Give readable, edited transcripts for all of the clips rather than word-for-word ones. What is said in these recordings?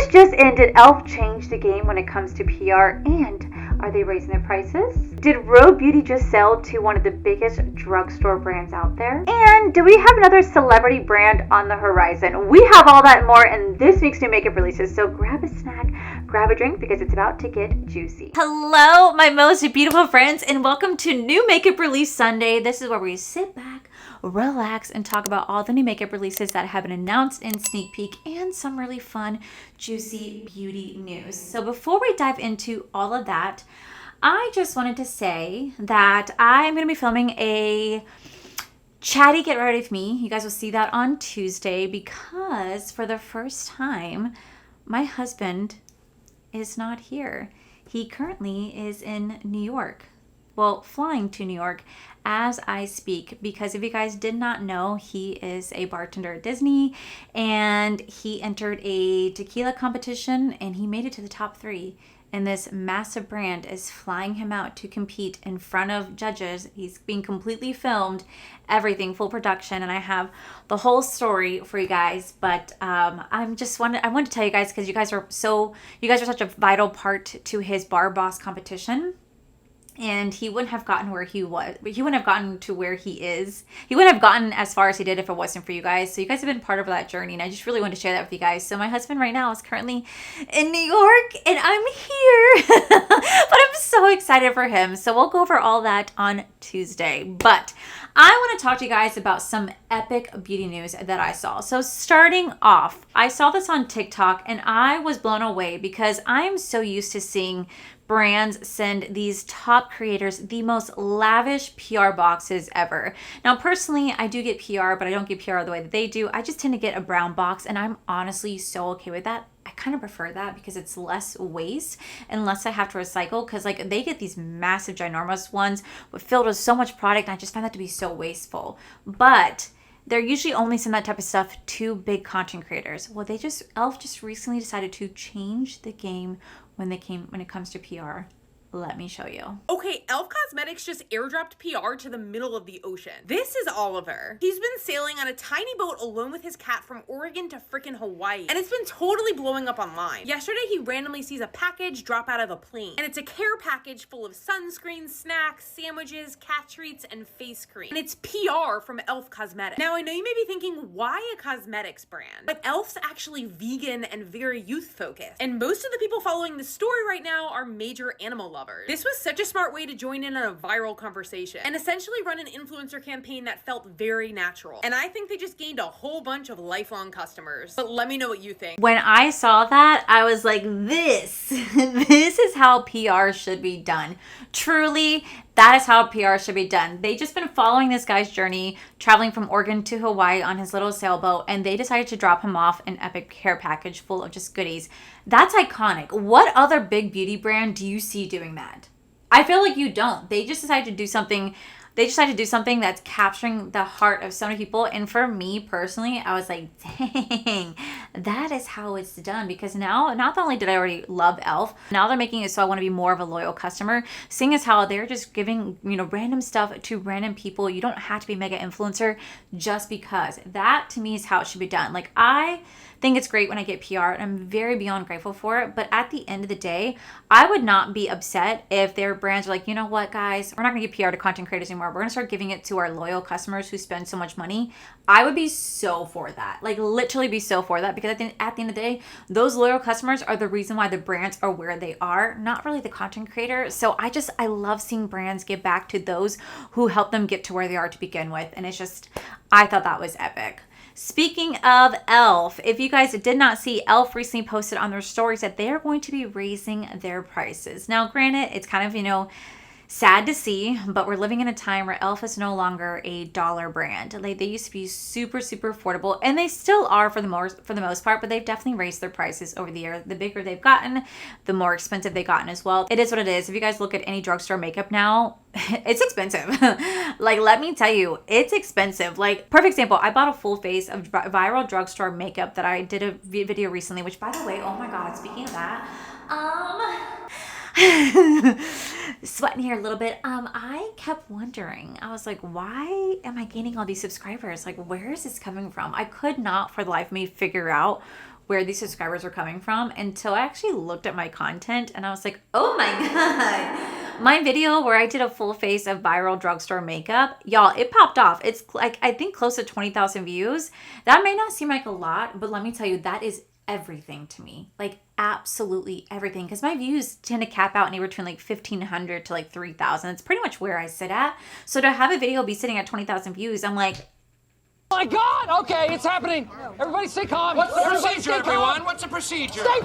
just in. Did e.l.f. change the game when it comes to PR, and are they raising their prices? Did Rhode Beauty just sell to one of the biggest drugstore brands out there? And do we have another celebrity brand on the horizon? We have all that and more in this week's new makeup releases, so grab a snack, grab a drink, because it's about to get juicy. Hello, my most beautiful friends, and welcome to New Makeup Release Sunday. This is where we sit back, relax, and talk about all the new makeup releases that have been announced in sneak peek and some really fun, juicy beauty news. So before we dive into all of that, I just wanted to say that I'm going to be filming a chatty Get Ready With Me. You guys will see that on Tuesday because for the first time, my husband is not here. He currently is in New York. Well, flying to New York as I speak, because if you guys did not know, he is a bartender at Disney and he entered a tequila competition and he made it to the top 3. And this massive brand is flying him out to compete in front of judges. He's being completely filmed, everything, full production, and I have the whole story for you guys. But I wanted to tell you guys because you guys are such a vital part to his Bar Boss competition. And he wouldn't have gotten where he was. He wouldn't have gotten to where he is. He wouldn't have gotten as far as he did if it wasn't for you guys. So you guys have been part of that journey. And I just really wanted to share that with you guys. So my husband right now is currently in New York and I'm here. But I'm so excited for him. So we'll go over all that on Tuesday. But I want to talk to you guys about some epic beauty news that I saw. So starting off, I saw this on TikTok and I was blown away because I'm so used to seeing brands send these top creators the most lavish PR boxes ever. Now, personally, I do get PR, but I don't get PR the way that they do. I just tend to get a brown box, and I'm honestly so okay with that. I kind of prefer that because it's less waste and less I have to recycle, because like they get these massive ginormous ones filled with so much product, and I just find that to be so wasteful. But they're usually only send that type of stuff to big content creators. Well, e.l.f. just recently decided to change the game when it comes to PR. Let me show you. Okay, e.l.f. Cosmetics just airdropped PR to the middle of the ocean. This is Oliver. He's been sailing on a tiny boat alone with his cat from Oregon to frickin' Hawaii, and it's been totally blowing up online. Yesterday, he randomly sees a package drop out of a plane, and it's a care package full of sunscreen, snacks, sandwiches, cat treats, and face cream. And it's PR from e.l.f. Cosmetics. Now, I know you may be thinking, why a cosmetics brand? But e.l.f.'s actually vegan and very youth-focused, and most of the people following the story right now are major animal lovers. This was such a smart way to join in on a viral conversation and essentially run an influencer campaign that felt very natural. And I think they just gained a whole bunch of lifelong customers. But let me know what you think. When I saw that, I was like, this is how PR should be done. Truly, that is how PR should be done. They just been following this guy's journey, traveling from Oregon to Hawaii on his little sailboat, and they decided to drop him off an epic care package full of just goodies. That's iconic. What other big beauty brand do you see doing that? I feel like you don't. They just decided to do something. They decided to do something that's capturing the heart of so many people. And for me personally, I was like, dang, that is how it's done. Because now, not only did I already love e.l.f., now they're making it so I want to be more of a loyal customer. Seeing as how they're just giving, random stuff to random people. You don't have to be mega influencer just because. That to me is how it should be done. Like, I think it's great when I get PR and I'm very beyond grateful for it. But at the end of the day, I would not be upset if their brands are like, you know what, guys, we're not going to give PR to content creators anymore. We're going to start giving it to our loyal customers who spend so much money. I would be so for that. Like, literally be so for that, because at the end of the day, those loyal customers are the reason why the brands are where they are, not really the content creator. So I love seeing brands give back to those who helped them get to where they are to begin with. And I thought that was epic. Speaking of e.l.f., if you guys did not see, e.l.f. recently posted on their stories that they are going to be raising their prices. Now, granted, it's kind of, sad to see, but we're living in a time where e.l.f. is no longer a dollar brand. Like, they used to be super, super affordable, and they still are for the most part, but they've definitely raised their prices over the year. The bigger they've gotten, the more expensive they've gotten as well. It is what it is. If you guys look at any drugstore makeup now, it's expensive. Like, let me tell you, it's expensive. Like, perfect example, I bought a full face of viral drugstore makeup that I did a video recently, which, by the way, oh my god, speaking of that, sweating here a little bit. I kept wondering, I was like, why am I gaining all these subscribers? Like, where is this coming from? I could not for the life of me figure out where these subscribers are coming from until I actually looked at my content and I was like, oh my God. My video where I did a full face of viral drugstore makeup, y'all, it popped off. It's like, I think close to 20,000 views. That may not seem like a lot, but let me tell you, that is everything to me. Like absolutely everything. Because my views tend to cap out anywhere between like 1,500 to like 3,000. It's pretty much where I sit at. So to have a video be sitting at 20,000 views, I'm like, oh my God! Okay, it's happening. Everybody stay calm. What's the procedure, everyone? What's the procedure? Stay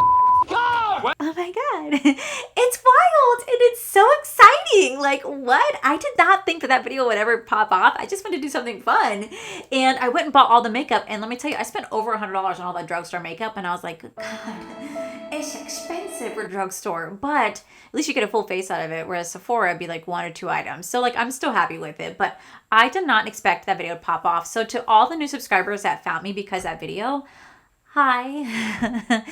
calm! oh my God, it's wild and it's so exciting. Like what? I did not think that that video would ever pop off. I just wanted to do something fun. And I went and bought all the makeup. And let me tell you, I spent over $100 on all that drugstore makeup. And I was like, God, it's expensive for drugstore. But at least you get a full face out of it. Whereas Sephora would be like 1 or 2 items. So like, I'm still happy with it. But I did not expect that video to pop off. So to all the new subscribers that found me because of that video, hi.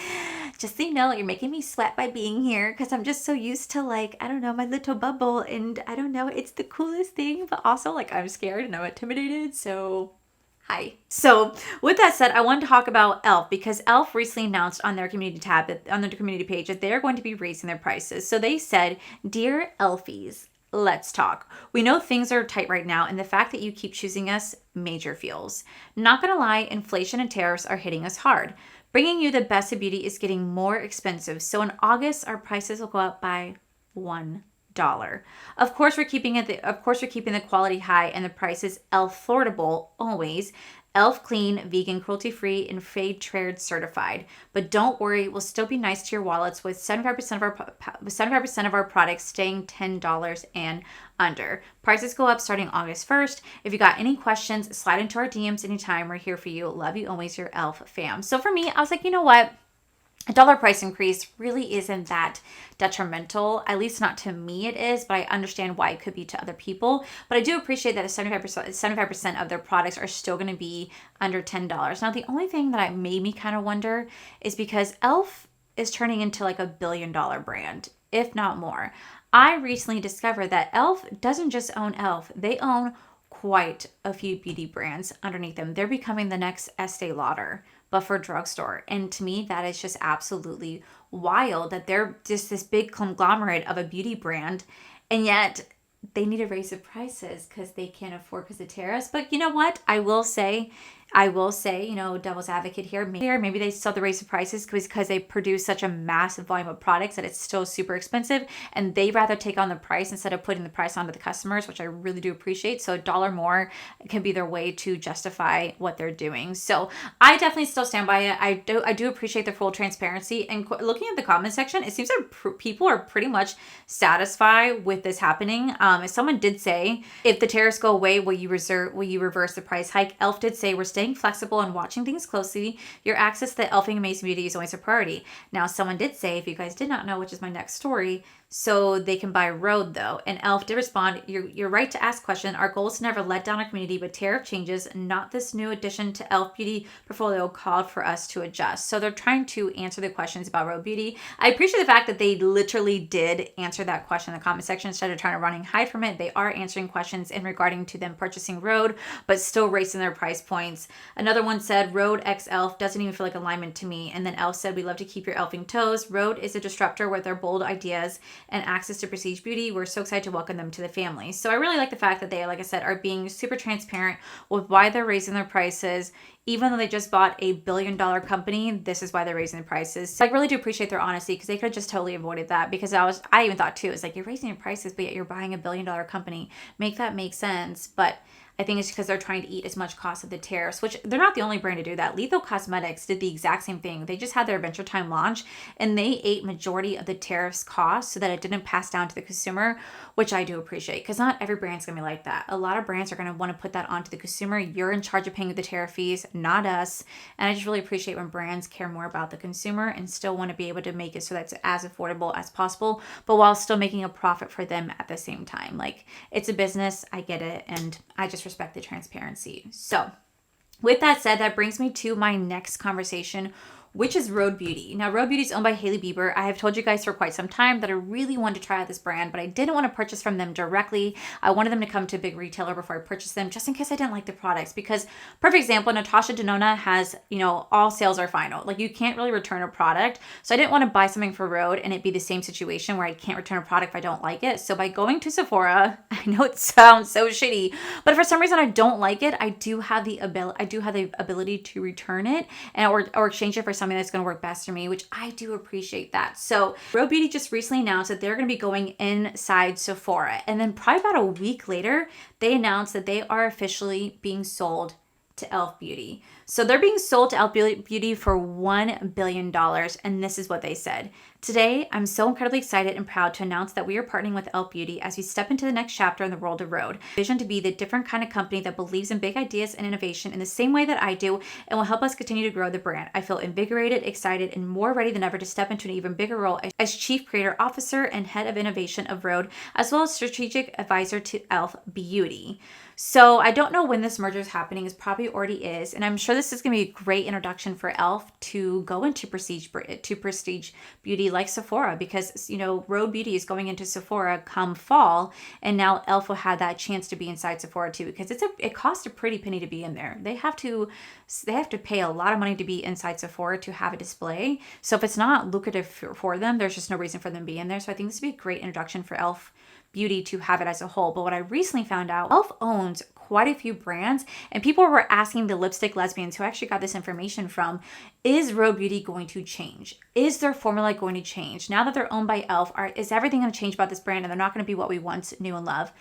Just so you know, you're making me sweat by being here because I'm just so used to like, I don't know, my little bubble. And I don't know, it's the coolest thing. But also like I'm scared and I'm intimidated. So hi. So with that said, I wanted to talk about e.l.f. because e.l.f. recently announced on their community tab, on their community page, that they're going to be raising their prices. So they said, "Dear Elfies, let's talk. We know things are tight right now, and the fact that you keep choosing us, major feels. Not gonna lie, inflation and tariffs are hitting us hard. Bringing you the best of beauty is getting more expensive, so in August, our prices will go up by $1. Of course, we're keeping the quality high and the prices e.l.f. affordable always. e.l.f. clean, vegan, cruelty-free, and fair trade certified. But don't worry, we'll still be nice to your wallets with 75% of our products staying $10 and under. Prices go up starting August 1st. If you got any questions, slide into our DMs anytime. We're here for you. Love you always, your e.l.f. fam." So for me, I was like, you know what? A $1 price increase really isn't that detrimental, at least not to me it is, but I understand why it could be to other people. But I do appreciate that 75% of their products are still going to be under $10. Now, the only thing that made me kind of wonder is because e.l.f. is turning into like $1 billion brand, if not more. I recently discovered that e.l.f. doesn't just own e.l.f., they own quite a few beauty brands underneath them. They're becoming the next Estee Lauder, but for drugstore. And to me, that is just absolutely wild that they're just this big conglomerate of a beauty brand, and yet they need to raise the prices because they can't afford because of tariffs. But you know what? I will say, you know, devil's advocate here, maybe they still have to raise the prices because they produce such a massive volume of products that it's still super expensive, and they rather take on the price instead of putting the price onto the customers, which I really do appreciate. So $1 more can be their way to justify what they're doing. So I definitely still stand by it. I do appreciate the full transparency. And looking at the comment section, it seems that people are pretty much satisfied with this happening. As someone did say, if the tariffs go away, will you reverse the price hike? e.l.f. did say, "We're staying flexible and watching things closely. Your access to the e.l.f. Amazing Beauty is always a priority." Now, someone did say, if you guys did not know, which is my next story, so they can buy Rhode though. And e.l.f. did respond, you're right to ask question. Our goal is to never let down our community, but tariff changes, not this new addition to e.l.f. Beauty portfolio, called for us to adjust. So they're trying to answer the questions about Rhode Beauty. I appreciate the fact that they literally did answer that question in the comment section instead of trying to run and hide from it. They are answering questions in regarding to them purchasing Rhode, but still raising their price points. Another one said, "Rhode x e.l.f. doesn't even feel like alignment to me." And then e.l.f. said, "We love to keep your e.l.f.ing toes. Rhode is a disruptor with their bold ideas and access to prestige beauty. We're so excited to welcome them to the family." So I really like the fact that they, like I said, are being super transparent with why they're raising their prices. Even though they just bought $1 billion company, this is why they're raising the prices. So I really do appreciate their honesty because they could have just totally avoided that, because I even thought too, it's like, you're raising your prices, but yet you're buying $1 billion company. Make that make sense. But I think it's because they're trying to eat as much cost of the tariffs, which they're not the only brand to do that. Lethal Cosmetics did the exact same thing. They just had their Adventure Time launch and they ate majority of the tariffs cost so that it didn't pass down to the consumer, which I do appreciate, because not every brand's going to be like that. A lot of brands are going to want to put that onto the consumer. You're in charge of paying the tariff fees, not us. And I just really appreciate when brands care more about the consumer and still want to be able to make it so that's as affordable as possible, but while still making a profit for them at the same time. Like, it's a business, I get it, and I just respect the transparency. So with that said, that brings me to my next conversation, which is Rhode Beauty. Now, Rhode Beauty is owned by Hailey Bieber. I have told you guys for quite some time that I really wanted to try out this brand, but I didn't want to purchase from them directly. I wanted them to come to a big retailer before I purchased them, just in case I didn't like the products. Because, perfect example, Natasha Denona has, all sales are final. Like, you can't really return a product. So I didn't want to buy something for Rhode and it be the same situation where I can't return a product if I don't like it. So by going to Sephora, I know it sounds so shitty, but for some reason I don't like it. I do have the ability to return it or exchange it for something that's going to work best for me, which I do appreciate that. So Rhode Beauty just recently announced that they're going to be going inside Sephora. And then probably about a week later, they announced that they are officially being sold to e.l.f. Beauty. So they're being sold to e.l.f. Beauty for $1 billion. And this is what they said. Today, I'm so incredibly excited and proud to announce that we are partnering with e.l.f. Beauty as we step into the next chapter in the world of Rhode. Vision to be the different kind of company that believes in big ideas and innovation in the same way that I do and will help us continue to grow the brand. I feel invigorated, excited, and more ready than ever to step into an even bigger role as Chief Creator Officer and Head of Innovation of Rhode, as well as Strategic Advisor to e.l.f. Beauty. So I don't know when this merger is happening. It probably already is. And I'm sure this is going to be a great introduction for e.l.f. to go into prestige beauty like Sephora, because, Rhode Beauty is going into Sephora come fall. And now e.l.f. will have that chance to be inside Sephora too, because it costs a pretty penny to be in there. They have to pay a lot of money to be inside Sephora to have a display. So if it's not lucrative for them, there's just no reason for them to be in there. So I think this would be a great introduction for e.l.f. Beauty to have it as a whole. But what I recently found out, e.l.f. owns quite a few brands, and people were asking the lipstick lesbians who actually got this information from, is Rhode Beauty going to change? Is their formula going to change? Now that they're owned by e.l.f., is everything going to change about this brand and they're not going to be what we once knew and love?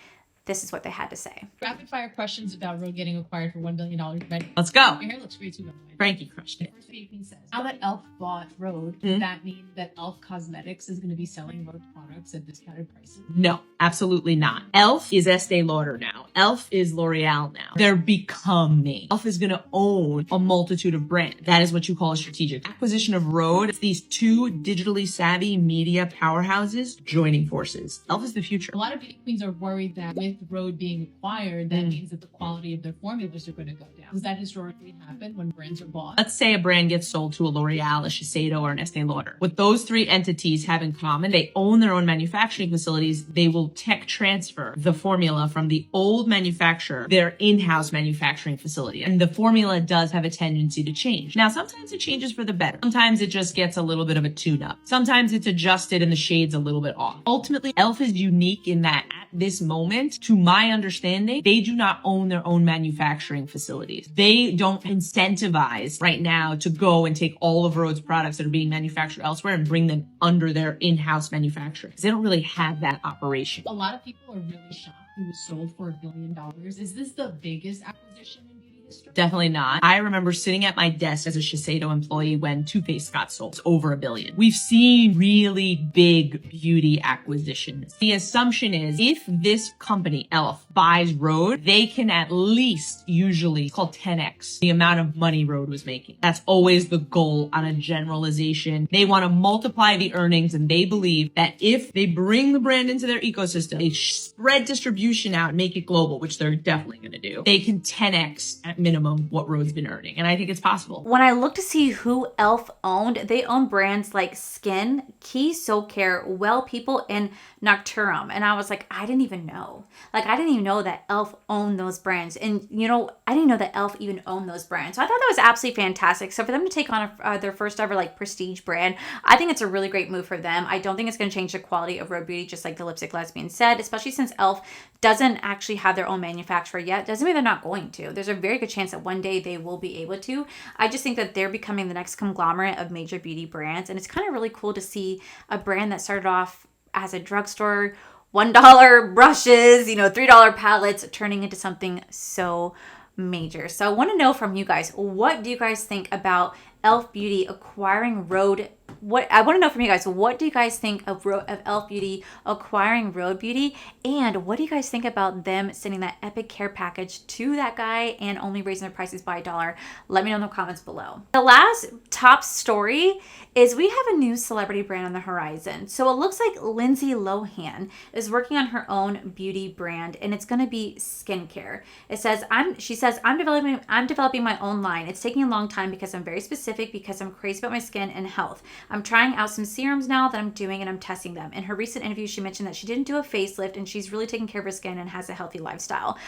This is what they had to say. Rapid fire questions about Rhode getting acquired for $1 billion. Ready? Let's go. Your hair looks great too, by the way. Frankie crushed it. First thing says, now that e.l.f. bought Rhode, does that mean that e.l.f. Cosmetics is going to be selling Rhode products at discounted prices? No, absolutely not. e.l.f. is Estee Lauder now. e.l.f. is L'Oreal now. They're becoming. e.l.f. is going to own a multitude of brands. That is what you call a strategic acquisition of Rhode. It's these two digitally savvy media powerhouses joining forces. e.l.f. is the future. A lot of beauty queens are worried that with Rhode being acquired, that means that the quality of their formulas are going to go down. Does that historically happen when brands are bought? Let's say a brand gets sold to a L'Oreal, a Shiseido, or an Estee Lauder. What those three entities have in common, they own their own manufacturing facilities. They will tech transfer the formula from the old manufacturer, their in-house manufacturing facility. And the formula does have a tendency to change. Now, sometimes it changes for the better. Sometimes it just gets a little bit of a tune-up. Sometimes it's adjusted and the shade's a little bit off. Ultimately, e.l.f. is unique in that at this moment, to my understanding, they do not own their own manufacturing facilities. They don't incentivize right now to go and take all of Rhode's products that are being manufactured elsewhere and bring them under their in-house manufacturing, because they don't really have that operation. A lot of people are really shocked it was sold for $1 billion. Is this the biggest acquisition in beauty history? Definitely not. I remember sitting at my desk as a Shiseido employee when Too Faced got sold. It's over $1 billion. We've seen really big beauty acquisitions. The assumption is if this company, e.l.f., buys Rhode, they can at least usually, it's called 10x, the amount of money Rhode was making. That's always the goal on a generalization. They want to multiply the earnings, and they believe that if they bring the brand into their ecosystem, they spread distribution out and make it global, which they're definitely going to do, they can 10x at minimum what Rhode's been earning. And I think it's possible. When I looked to see who e.l.f. owned, they own brands like Skin, Key Soul Care, Well People, and Nocturum. And I was like, I didn't even know. I didn't even know that e.l.f. owned those brands. And, I didn't know that e.l.f. even owned those brands. So I thought that was absolutely fantastic. So for them to take on their first ever prestige brand, I think it's a really great move for them. I don't think it's going to change the quality of Rhode Beauty, just like the lipstick lesbian said, especially since e.l.f. doesn't actually have their own manufacturer yet. Doesn't mean they're not going to. There's a very good chance that one day they will be able to. I just think that they're becoming the next conglomerate of major beauty brands. And it's kind of really cool to see a brand that started off as a drugstore, $1 brushes, $3 palettes, turning into something so major. So I want to know from you guys, what do you guys think about e.l.f. Beauty acquiring Rhode what I want to know from you guys, what do you guys think of Elf Beauty acquiring Rhode Beauty? And what do you guys think about them sending that epic care package to that guy and only raising their prices by $1? Let me know in the comments below. The last top story is we have a new celebrity brand on the horizon. So it looks like Lindsay Lohan is working on her own beauty brand, and it's going to be skincare. It says, she says, I'm developing my own line. It's taking a long time because I'm very specific, because I'm crazy about my skin and health. I'm trying out some serums now that I'm doing, and I'm testing them. In her recent interview, she mentioned that she didn't do a facelift and she's really taking care of her skin and has a healthy lifestyle.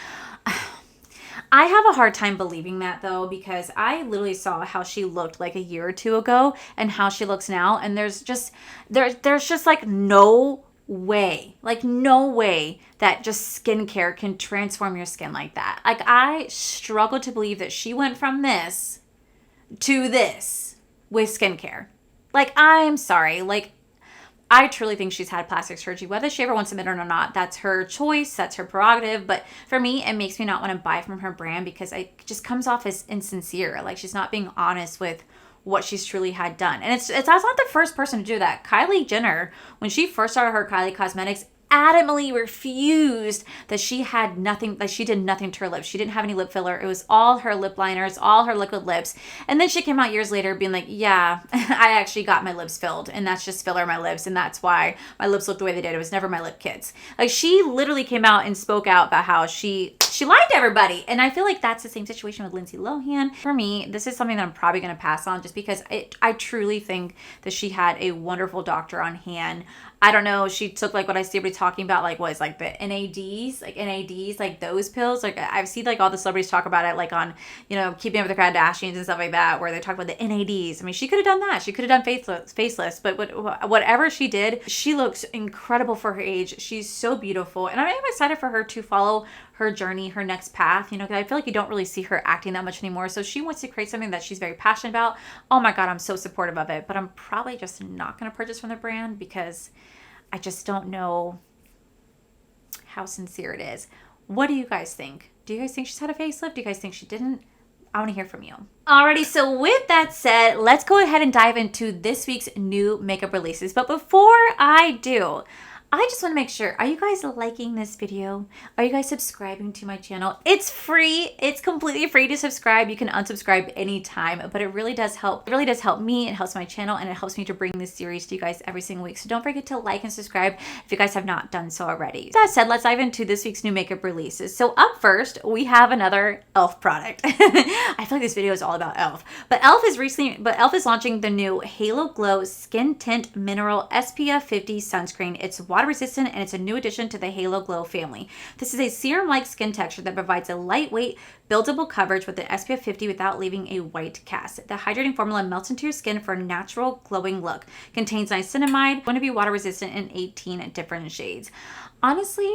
I have a hard time believing that though, because I literally saw how she looked like a year or two ago and how she looks now, and there's just like no way that just skincare can transform your skin like that. Like, I struggle to believe that she went from this to this with skincare. Like, I'm sorry. Like, I truly think she's had plastic surgery. Whether she ever wants to admit it or not, that's her choice. That's her prerogative. But for me, it makes me not want to buy from her brand because it just comes off as insincere. Like, she's not being honest with what she's truly had done. And it's not the first person to do that. Kylie Jenner, when she first started her Kylie Cosmetics, adamantly refused that she had nothing, that she did nothing to her lips. She didn't have any lip filler. It was all her lip liners, all her liquid lips. And then she came out years later being like, yeah, I actually got my lips filled, and that's just filler in my lips, and that's why my lips look the way they did. It was never my lip kits. Like, she literally came out and spoke out about how she lied to everybody. And I feel like that's the same situation with Lindsay Lohan. For me, this is something that I'm probably going to pass on just because I truly think that she had a wonderful doctor on hand. I don't know, she took like what I see everybody talking about, like what is like the NADs, like those pills. Like, I've seen like all the celebrities talk about it, like on, you know, Keeping Up with the Kardashians and stuff like that, where they talk about the NADs. I mean, she could have done that. She could have done faceless, but whatever she did, she looks incredible for her age. She's so beautiful, and I'm excited for her to follow her journey, her next path, you know, because I feel like you don't really see her acting that much anymore. So she wants to create something that she's very passionate about. Oh my God, I'm so supportive of it, but I'm probably just not going to purchase from the brand because I just don't know how sincere it is. What do you guys think? Do you guys think she's had a facelift? Do you guys think she didn't? I want to hear from you. Alrighty, so with that said, let's go ahead and dive into this week's new makeup releases. But before I do, I just want to make sure, are you guys liking this video? Are you guys subscribing to my channel? It's free. It's completely free to subscribe. You can unsubscribe anytime, but it really does help. It really does help me. It helps my channel, and it helps me to bring this series to you guys every single week. So don't forget to like and subscribe if you guys have not done so already. That said, let's dive into this week's new makeup releases. So up first, we have another e.l.f. product. I feel like this video is all about e.l.f. But e.l.f. is launching the new Halo Glow Skin Tint Mineral SPF 50 sunscreen. It's water resistant, and it's a new addition to the Halo Glow family. This is a serum-like skin texture that provides a lightweight, buildable coverage with an SPF 50 without leaving a white cast. The hydrating formula melts into your skin for a natural glowing look. Contains niacinamide, going to be water resistant in 18 different shades. Honestly,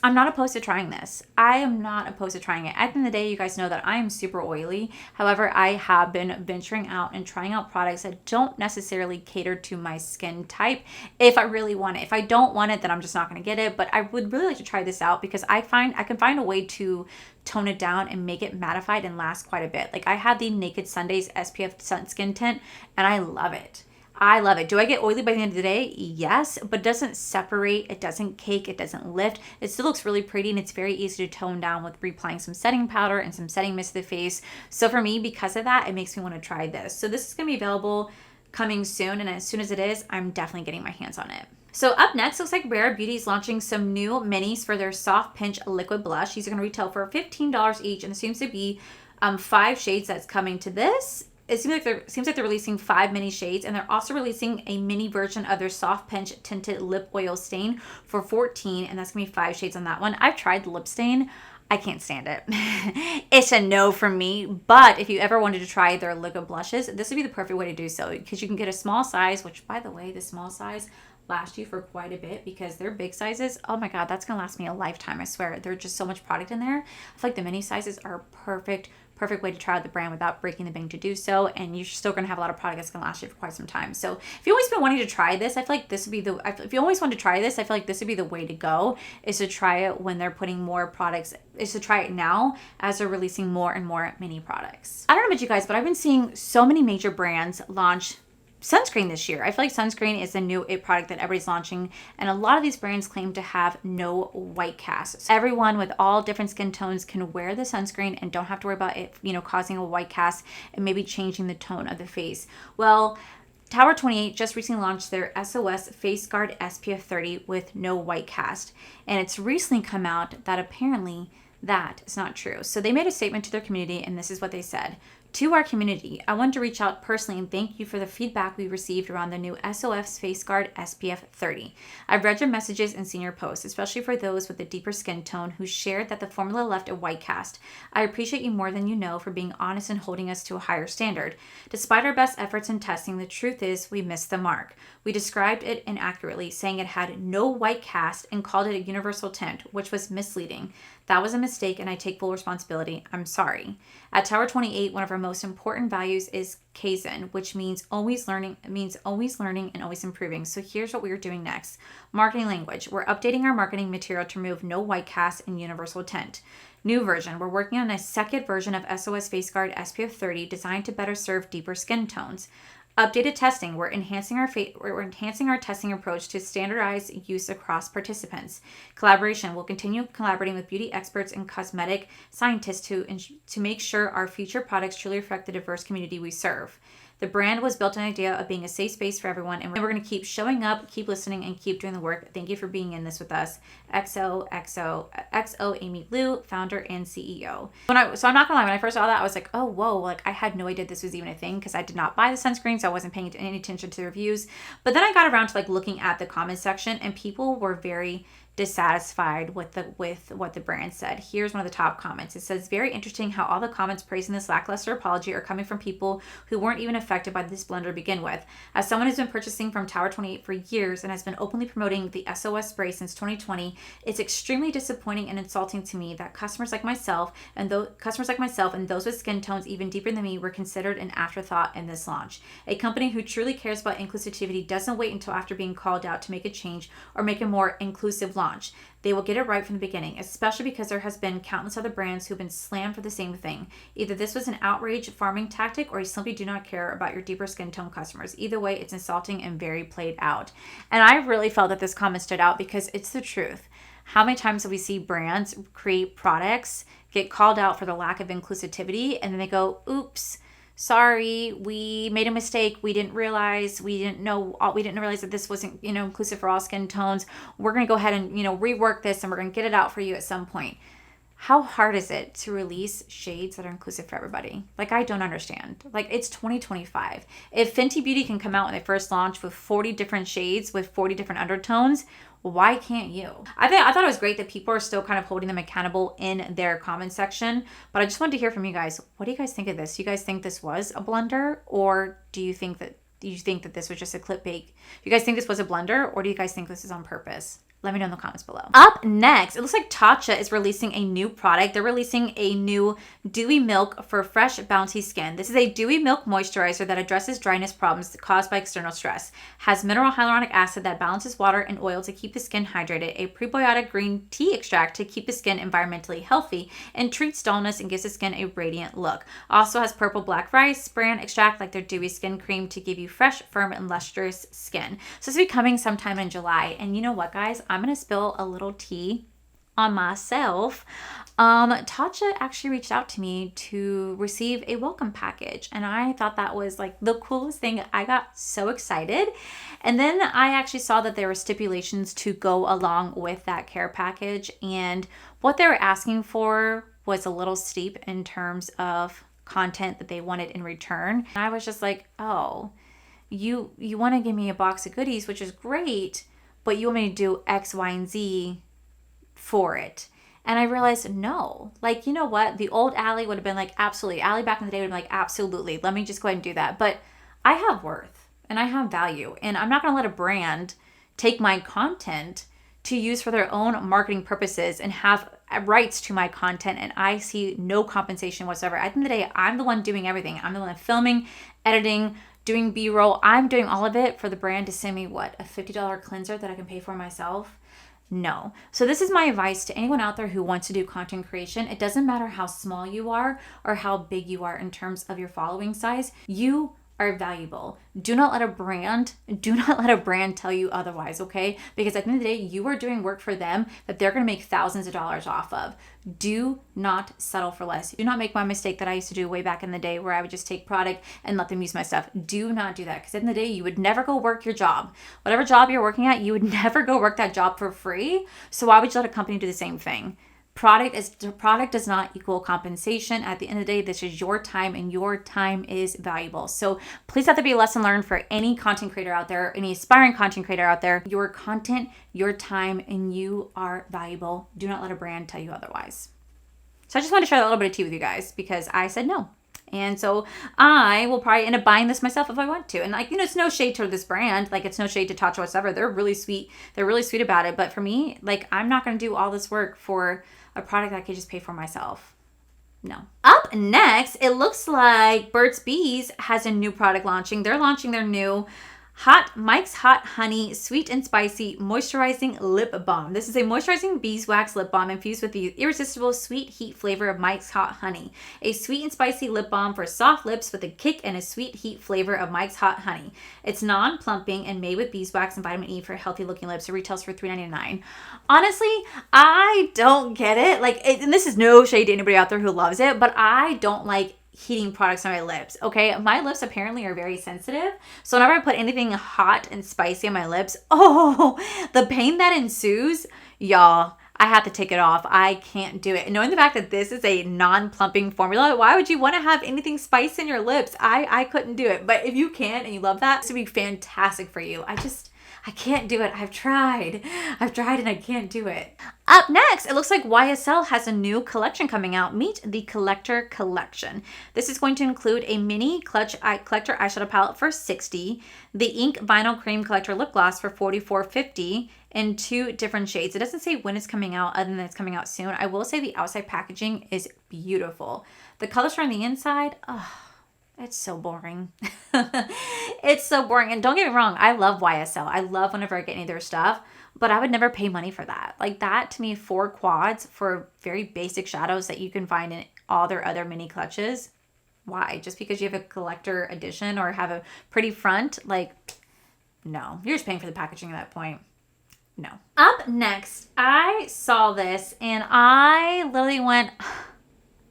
I'm not opposed to trying this. I am not opposed to trying it. At the end of the day, you guys know that I am super oily. However, I have been venturing out and trying out products that don't necessarily cater to my skin type if I really want it. If I don't want it, then I'm just not going to get it. But I would really like to try this out because I can find a way to tone it down and make it mattified and last quite a bit. Like, I have the Naked Sundays SPF Sun Skin Tint, and I love it. I love it. Do I get oily by the end of the day? Yes, but it doesn't separate. It doesn't cake. It doesn't lift. It still looks really pretty, and it's very easy to tone down with reapplying some setting powder and some setting mist to the face. So for me, because of that, it makes me want to try this. So this is going to be available coming soon, and as soon as it is, I'm definitely getting my hands on it. So up next, looks like Rare Beauty is launching some new minis for their Soft Pinch Liquid Blush. These are going to retail for $15 each, and there seems to be 5 shades that's coming to this. It seems like they're releasing 5 mini shades, and they're also releasing a mini version of their Soft Pinch Tinted Lip Oil Stain for $14, and that's going to be 5 shades on that one. I've tried the lip stain. I can't stand it. It's a no from me, but if you ever wanted to try their liquid blushes, this would be the perfect way to do so because you can get a small size, which, by the way, the small size last you for quite a bit because their big sizes, oh my God, that's going to last me a lifetime, I swear. There's just so much product in there. I feel like the mini sizes are perfect way to try out the brand without breaking the bank to do so, and you're still going to have a lot of product that's going to last you for quite some time. So if you've always been wanting to try this, I feel like this would be if you always want to try this, I feel like this would be the way to go, is to try it when they're putting more products, is to try it now as they're releasing more and more mini products. I don't know about you guys, but I've been seeing so many major brands launch sunscreen this year. I feel like sunscreen is the new it product that everybody's launching, and a lot of these brands claim to have no white cast. So everyone with all different skin tones can wear the sunscreen and don't have to worry about it, causing a white cast and maybe changing the tone of the face. Well, Tower 28 just recently launched their SOS Face Guard SPF 30 with no white cast, and it's recently come out that apparently that is not true. So they made a statement to their community, and this is what they said. To our community, I want to reach out personally and thank you for the feedback we received around the new SOS Face Guard SPF 30. I've read your messages and seen your posts, especially for those with a deeper skin tone who shared that the formula left a white cast. I appreciate you more than you know for being honest and holding us to a higher standard. Despite our best efforts in testing, the truth is we missed the mark. We described it inaccurately, saying it had no white cast and called it a universal tint, which was misleading. That was a mistake and I take full responsibility. I'm sorry. At Tower 28, one of our most important values is Kaizen, which means always learning and always improving. So here's what we are doing next. Marketing language. We're updating our marketing material to remove no white cast and universal tint. New version. We're working on a second version of SOS Face Guard SPF 30 designed to better serve deeper skin tones. Updated testing. We're enhancing our testing approach to standardize use across participants. Collaboration. We'll continue collaborating with beauty experts and cosmetic scientists to make sure our future products truly reflect the diverse community we serve. The brand was built on the idea of being a safe space for everyone, and we're going to keep showing up, keep listening, and keep doing the work. Thank you for being in this with us. XO Amy Liu, founder and CEO. So I'm not gonna lie, when I first saw that, I was like, oh, whoa, like I had no idea this was even a thing because I did not buy the sunscreen, so I wasn't paying any attention to the reviews. But then I got around to like looking at the comments section, and people were very dissatisfied with what the brand said. Here's one of the top comments. It says, very interesting how all the comments praising this lackluster apology are coming from people who weren't even affected by this blender to begin with. As someone who's been purchasing from Tower 28 for years and has been openly promoting the SOS spray since 2020, it's extremely disappointing and insulting to me that customers like myself and those with skin tones even deeper than me were considered an afterthought in this launch. A company who truly cares about inclusivity doesn't wait until after being called out to make a change or make a more inclusive launch. They will get it right from the beginning, especially because there has been countless other brands who've been slammed for the same thing. Either this was an outrage farming tactic or you simply do not care about your deeper skin tone customers. Either way, it's insulting and very played out. And I really felt that this comment stood out because it's the truth. How many times do we see brands create products, get called out for the lack of inclusivity, and then they go, oops, sorry, we made a mistake. We didn't realize that this wasn't, inclusive for all skin tones. We're going to go ahead and, rework this and we're going to get it out for you at some point. How hard is it to release shades that are inclusive for everybody? Like, I don't understand. Like, it's 2025. If Fenty Beauty can come out when they first launch with 40 different shades with 40 different undertones, why can't you? I thought it was great that people are still kind of holding them accountable in their comment section, but I just wanted to hear from you guys. What do you guys think of this? Do you guys think this was a blunder, or do you think that this was just a clickbait? Do you guys think this was a blunder, or do you guys think this is on purpose? Let me know in the comments below. Up next, it looks like Tatcha is releasing a new product. They're releasing a new Dewy Milk for fresh, bouncy skin. This is a dewy milk moisturizer that addresses dryness problems caused by external stress. Has mineral hyaluronic acid that balances water and oil to keep the skin hydrated, a prebiotic green tea extract to keep the skin environmentally healthy, and treats dullness and gives the skin a radiant look. Also has purple black rice bran extract like their dewy skin cream to give you fresh, firm, and lustrous skin. So this will be coming sometime in July. And you know what, guys? I'm going to spill a little tea on myself. Tatcha actually reached out to me to receive a welcome package, and I thought that was like the coolest thing. I got so excited. And then I actually saw that there were stipulations to go along with that care package, and what they were asking for was a little steep in terms of content that they wanted in return. And I was just like, oh, you want to give me a box of goodies, which is great, but you want me to do X, Y, and Z for it. And I realized, no. Like, you know what? The old Allie would have been like, absolutely. Allie back in the day would have been like, absolutely. Let me just go ahead and do that. But I have worth and I have value. And I'm not going to let a brand take my content to use for their own marketing purposes and have rights to my content. And I see no compensation whatsoever. At the end of the day, I'm the one doing everything. I'm the one filming, editing, doing B-roll. I'm doing all of it for the brand to send me, what, a $50 cleanser that I can pay for myself? No. So this is my advice to anyone out there who wants to do content creation. It doesn't matter how small you are or how big you are in terms of your following size. You are valuable. Do not let a brand tell you otherwise, okay? Because at the end of the day, you are doing work for them that they're going to make thousands of dollars off of. Do not settle for less. Do not make my mistake that I used to do way back in the day where I would just take product and let them use my stuff. Do not do that, because at the end of the day, you would never go work your job. Whatever job you're working at, you would never go work that job for free. So why would you let a company do the same thing? Product does not equal compensation. At the end of the day, this is your time, and your time is valuable. So please let there be a lesson learned for any content creator out there, any aspiring content creator out there. Your content, your time, and you are valuable. Do not let a brand tell you otherwise. So I just wanted to share a little bit of tea with you guys because I said no. And so I will probably end up buying this myself if I want to. And like, it's no shade to this brand. Like, it's no shade to Tatcha whatsoever. They're really sweet. They're really sweet about it. But for me, like, I'm not going to do all this work for a product that I could just pay for myself. No. Up next, it looks like Burt's Bees has a new product launching. They're launching their new Mike's Hot Honey Sweet and Spicy Moisturizing Lip Balm. This is a moisturizing beeswax lip balm infused with the irresistible sweet heat flavor of Mike's Hot Honey. A sweet and spicy lip balm for soft lips with a kick and a sweet heat flavor of Mike's Hot Honey. It's non-plumping and made with beeswax and vitamin E for healthy looking lips. It retails for $3.99. Honestly, I don't get it. And this is no shade to anybody out there who loves it, but I don't like heating products on my lips. Okay, my lips apparently are very sensitive, so whenever I put anything hot and spicy on my lips, the pain that ensues, y'all, I have to take it off. I can't do it. And knowing the fact that this is a non-plumping formula, why would you want to have anything spicy in your lips? I couldn't do it. But if you can and you love that, this would be fantastic for you. I can't do it. I've tried and I can't do it. Up next, it looks like YSL has a new collection coming out. Meet the Collector Collection. This is going to include a mini collector eyeshadow palette for $60, the Ink Vinyl Cream Collector Lip Gloss for $44.50 in 2 different shades. It doesn't say when it's coming out other than it's coming out soon. I will say the outside packaging is beautiful. The colors on the inside, it's so boring. It's so boring. And don't get me wrong, I love YSL. I love whenever I get any of their stuff, but I would never pay money for that. Like, that to me, 4 quads for very basic shadows that you can find in all their other mini clutches. Why? Just because you have a collector edition or have a pretty front? Like, no. You're just paying for the packaging at that point. No. Up next, I saw this and I literally went,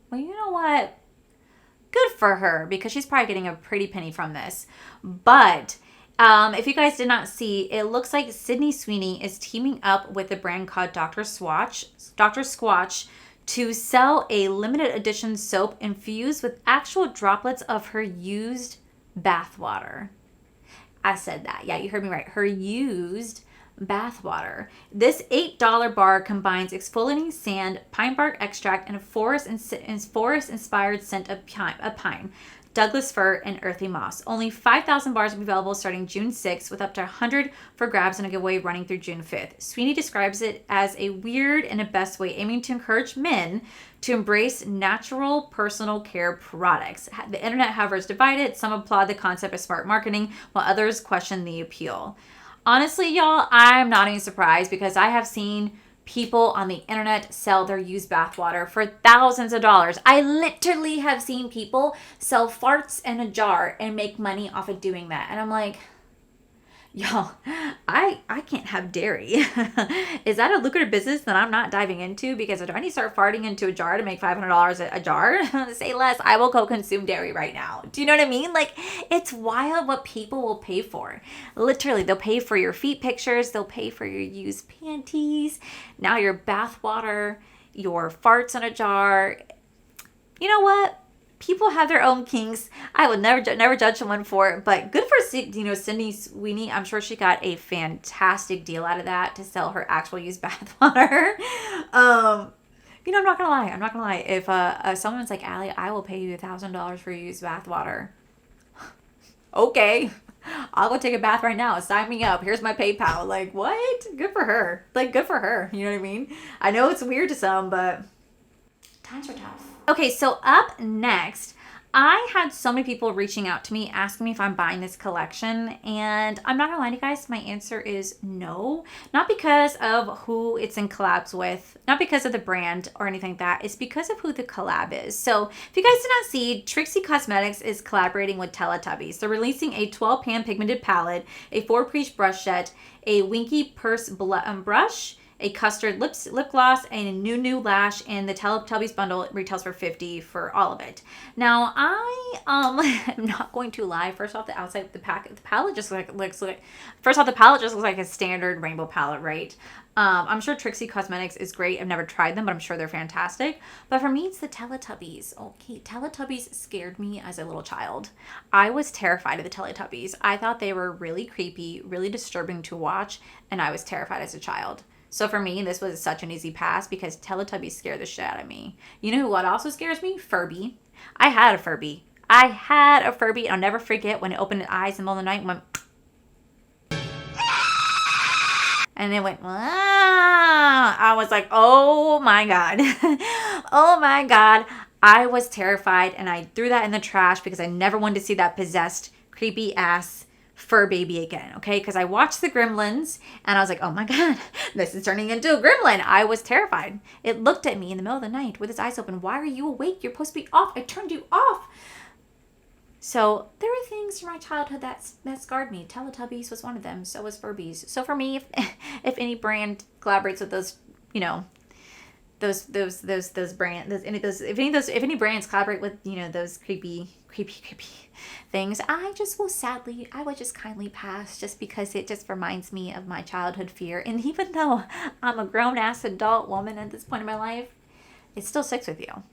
well, you know what? Good for her, because she's probably getting a pretty penny from this. But if you guys did not see, it looks like Sydney Sweeney is teaming up with a brand called Dr. Squatch to sell a limited edition soap infused with actual droplets of her used bath water. I said that. Yeah, you heard me right. Her used bath water. This $8 bar combines exfoliating sand, pine bark extract, and a forest-inspired scent of pine, Douglas fir, and earthy moss. Only 5,000 bars will be available starting June 6th, with up to 100 for grabs and a giveaway running through June 5th. Sweeney describes it as a weird and a best way, aiming to encourage men to embrace natural personal care products. The internet, however, is divided. Some applaud the concept of smart marketing, while others question the appeal. Honestly, y'all, I'm not even surprised, because I have seen people on the internet sell their used bathwater for thousands of dollars. I literally have seen people sell farts in a jar and make money off of doing that. And I'm like, y'all, I can't have dairy. Is that a lucrative business that I'm not diving into? Because do I need to start farting into a jar to make $500 a jar? Say less, I will go consume dairy right now. Do you know what I mean? Like, it's wild what people will pay for. Literally, they'll pay for your feet pictures. They'll pay for your used panties. Now your bath water, your farts in a jar. You know what? People have their own kinks. I would never judge someone for it, but good for Sydney Sweeney. I'm sure she got a fantastic deal out of that to sell her actual used bathwater. I'm not gonna lie. If someone's like, Allie, I will pay you $1,000 for your used bathwater. Okay, I'll go take a bath right now. Sign me up. Here's my PayPal. Like, what? Good for her. Like, good for her. You know what I mean? I know it's weird to some, but times are tough. Okay, so up next, I had so many people reaching out to me asking me if I'm buying this collection, and I'm not gonna lie to you guys, my answer is no. Not because of who it's in collabs with, not because of the brand or anything like that, it's because of who the collab is. So if you guys did not see, Trixie Cosmetics is collaborating with Teletubbies. They're releasing a 12 pan pigmented palette, a 4-piece brush set, a Winky Purse brush, a custard lip gloss, and a new lash, and the Teletubbies bundle retails for $50 for all of it. Now, I am not going to lie. First off, the outside of the palette just looks like a standard rainbow palette, right? I'm sure Trixie Cosmetics is great. I've never tried them, but I'm sure they're fantastic. But for me, it's the Teletubbies. Okay, Teletubbies scared me as a little child. I was terrified of the Teletubbies. I thought they were really creepy, really disturbing to watch, and I was terrified as a child. So for me, this was such an easy pass because Teletubbies scare the shit out of me. You know what also scares me? Furby. I had a Furby. I'll never forget when it opened its eyes in the middle of the night and went... And it went... I was like, oh my God. Oh my God. I was terrified, and I threw that in the trash because I never wanted to see that possessed, creepy ass fur baby again, okay? Because I watched the Gremlins and I was like, oh my God, this is turning into a gremlin. I was terrified. It looked at me in the middle of the night with its eyes open. Why are you awake? You're supposed to be off. I turned you off. So there were things from my childhood that scarred me. Teletubbies was one of them. So was Furbies. So for me, if any brand collaborates with those, you know, those brands, if any brands collaborate with, you know, those creepy things, I would just kindly pass, just because it just reminds me of my childhood fear. And even though I'm a grown ass adult woman at this point in my life, it still sticks with you.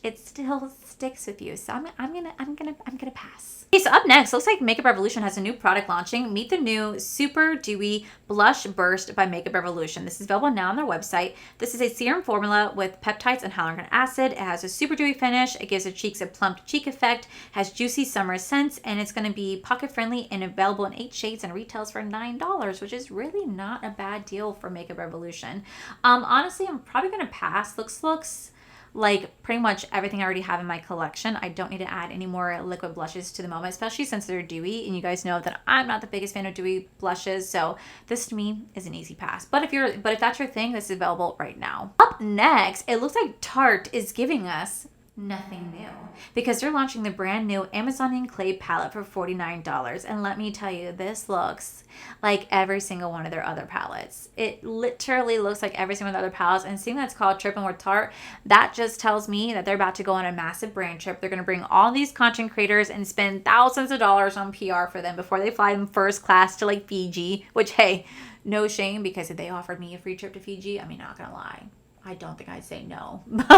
It still sticks with you. So I'm gonna pass. Okay, so up next, looks like Makeup Revolution has a new product launching. Meet the new Super Dewy Blush Burst by Makeup Revolution. This is available now on their website. This is a serum formula with peptides and hyaluronic acid. It has a super dewy finish. It gives the cheeks a plump cheek effect, has juicy summer scents, and it's going to be pocket friendly and available in 8 shades and retails for $9, which is really not a bad deal for Makeup Revolution. Honestly, I'm probably going to pass. Looks like pretty much everything I already have in my collection. I don't need to add any more liquid blushes to the moment, especially since they're dewy, and you guys know that I'm not the biggest fan of dewy blushes, so this to me is an easy pass. But if that's your thing, this is available right now. Up next, it looks like Tarte is giving us nothing new, because they're launching the brand new Amazonian Clay palette for $49. And let me tell you, this looks like every single one of their other palettes. It literally looks like every single one of their other palettes. And seeing that's called Tripping with Tarte, that just tells me that they're about to go on a massive brand trip. They're going to bring all these content creators and spend thousands of dollars on PR for them before they fly them first class to like Fiji, which, hey, no shame, because if they offered me a free trip to Fiji, I mean, not gonna lie, I don't think I'd say no, but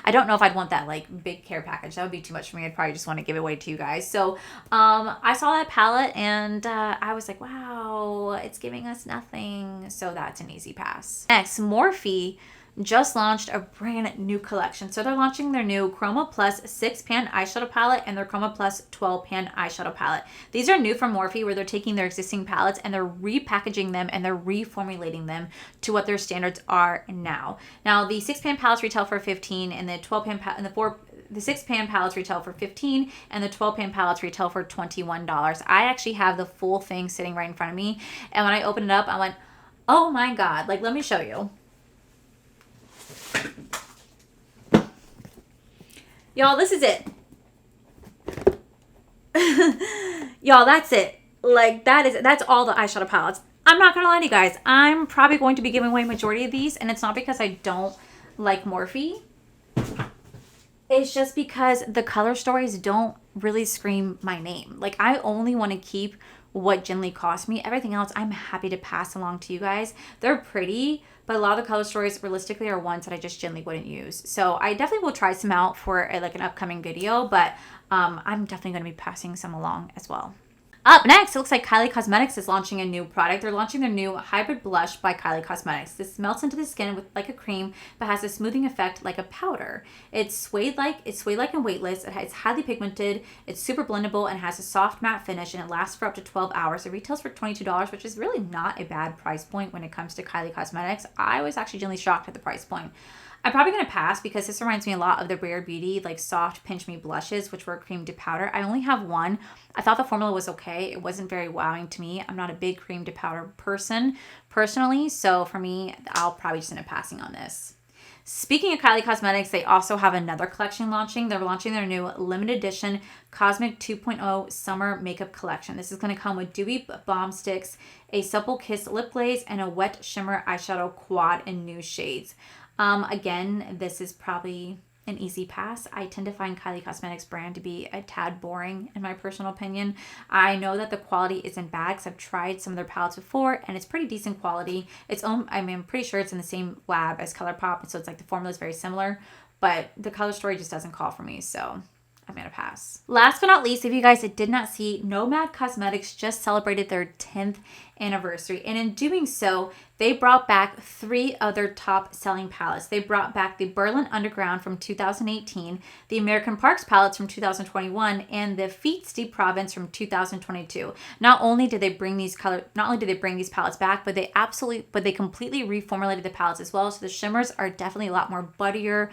I don't know if I'd want that like big care package. That would be too much for me. I'd probably just want to give it away to you guys. So I saw that palette and I was like, wow, it's giving us nothing. So that's an easy pass. Next, Morphe just launched a brand new collection. So they're launching their new Chroma Plus 6-pan eyeshadow palette and their Chroma Plus 12-pan eyeshadow palette. These are new from Morphe, where they're taking their existing palettes and they're repackaging them and they're reformulating them to what their standards are now. Now, the 6-pan palettes retail for $15, and the 12-pan the 6-pan palettes retail for $15, and the 12-pan palettes retail for $21. I actually have the full thing sitting right in front of me, and when I opened it up, I went, oh my God, like, let me show you. Y'all, this is it. Y'all, that's it. Like, that's all the eyeshadow palettes. I'm not gonna lie to you guys. I'm probably going to be giving away a majority of these, and it's not because I don't like Morphe. It's just because the color stories don't really scream my name. Like, I only want to keep what generally cost me. Everything else, I'm happy to pass along to you guys. They're pretty, but a lot of the color stories realistically are ones that I just generally wouldn't use. So I definitely will try some out for like an upcoming video, but I'm definitely going to be passing some along as well. Up next, it looks like Kylie Cosmetics is launching a new product. They're launching their new Hybrid Blush by Kylie Cosmetics. This melts into the skin like a cream, but has a smoothing effect like a powder. It's suede-like and weightless. It's highly pigmented. It's super blendable and has a soft matte finish, and it lasts for up to 12 hours. It retails for $22, which is really not a bad price point when it comes to Kylie Cosmetics. I was actually genuinely shocked at the price point. I'm probably going to pass because this reminds me a lot of the Rare Beauty, like soft Pinch Me blushes, which were cream to powder. I only have one. I thought the formula was okay. It wasn't very wowing to me. I'm not a big cream to powder person personally. So for me, I'll probably just end up passing on this. Speaking of Kylie Cosmetics, they also have another collection launching. They're launching their new limited edition Cosmic 2.0 Summer Makeup Collection. This is going to come with dewy balm sticks, a supple kiss lip glaze, and a wet shimmer eyeshadow quad in new shades. Again, this is probably an easy pass. I tend to find Kylie Cosmetics brand to be a tad boring in my personal opinion. I know that the quality isn't bad because I've tried some of their palettes before and it's pretty decent quality. I'm pretty sure it's in the same lab as ColourPop, so it's like the formula is very similar, but the color story just doesn't call for me, so I'm gonna pass. Last but not least, if you guys did not see, Nomad Cosmetics just celebrated their 10th anniversary, and in doing so, they brought back 3 other top selling palettes. They brought back the Berlin Underground from 2018, the American Parks palettes from 2021, and the Feet Steep Province from 2022. Not only did they bring these palettes back, but they completely reformulated the palettes as well. So the shimmers are definitely a lot more butterier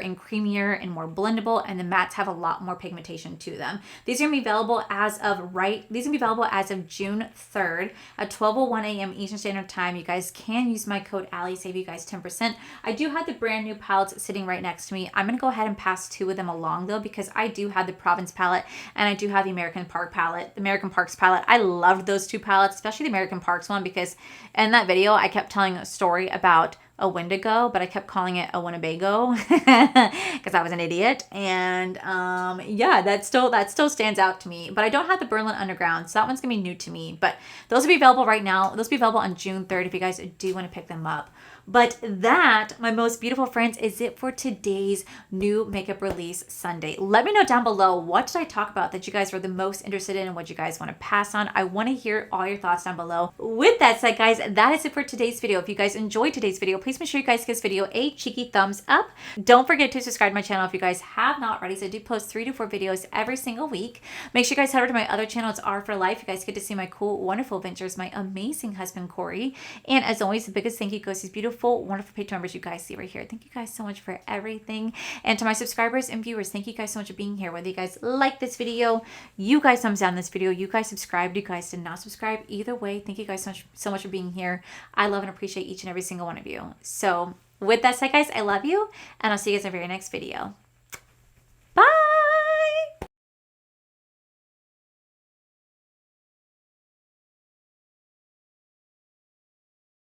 and creamier and more blendable, and the mattes have a lot more pigmentation to them. These are gonna be available as of June 3rd at 12:01 a.m. Eastern Standard Time. You guys can use my code Allie, save you guys 10%. I do have the brand new palettes sitting right next to me. I'm gonna go ahead and pass 2 of them along though, because I do have the Province palette and I do have the American Parks palette. I loved those 2 palettes, especially the American Parks one, because in that video I kept telling a story about a Wendigo, but I kept calling it a Winnebago because I was an idiot. And yeah, that still stands out to me. But I don't have the Berlin Underground, so that one's gonna be new to me. But those will be available right now. Those will be available on June 3rd if you guys do want to pick them up. But that, my most beautiful friends, is it for today's new makeup release Sunday. Let me know down below, what did I talk about that you guys were the most interested in and what you guys want to pass on. I want to hear all your thoughts down below. With that said, guys, that is it for today's video. If you guys enjoyed today's video, please make sure you guys give this video a cheeky thumbs up. Don't forget to subscribe to my channel if you guys have not already. So I do post 3 to 4 videos every single week. Make sure you guys head over to my other channel. It's R for Life. You guys get to see my cool, wonderful adventures, my amazing husband, Corey. And as always, the biggest thank you goes to these beautiful, wonderful Patreon members you guys see right here. Thank you guys so much for everything. And to my subscribers and viewers, thank you guys so much for being here. Whether you guys like this video, you guys thumbs down this video, you guys subscribed, you guys did not subscribe, either way, thank you guys so much for being here. I love and appreciate each and every single one of you. So with that said, guys, I love you, and I'll see you guys in the very next video.